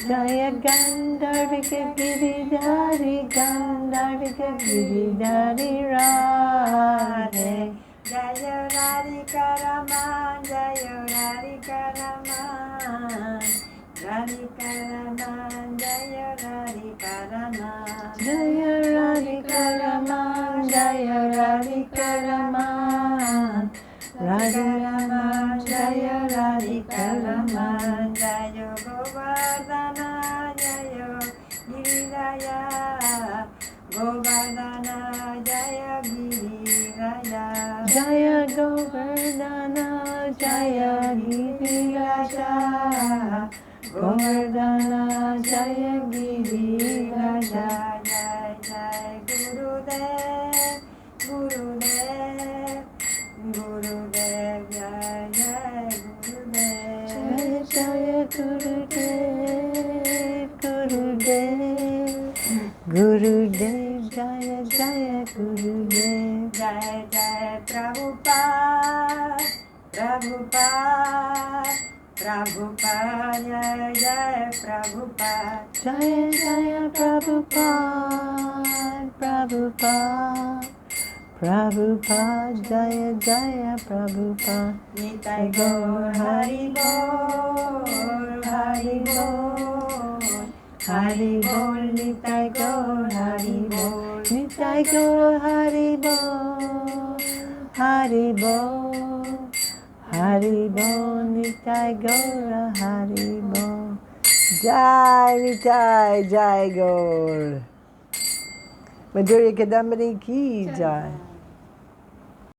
Jaya Gandharika Giridhari, Gandharika Giridhari Radhe, Jaya Radhika Raman, Jaya Radhika Raman, Radhika Raman, Jaya Radhika Raman, Jaya Radhika Raman, Jaya Radhika Raman, Radha Raman, Jaya Radhika Raman, Jaya Govardhana, Jaya Giriraya, Govardhana, Jaya Giriraya, Jaya Govardhana, Jaya Giriraya, Govardhana, Jaya Giriraya, Jai Jai Gurudev, Gurudev, Gurudev, Jai Jai Gurudev, Jai Jai Gurudev, Gurudev, Gurudev, Jaya Jaya Gurudev, Jai Jai Prabhupada, Prabhupada, Prabhupada, Jaya Jaya Prabhupada, Jaya Jaya Prabhupada, Prabhupada, Prabhupada, Jaya Jaya Prabhupada, Nitai Gaur Hari Gaur, Nitai Gaura Haribo, Haribo, Haribo, Nitai Gaura Haribo. Jai Nitai, Jai Gaur. Madhurya Kadambini ki jai.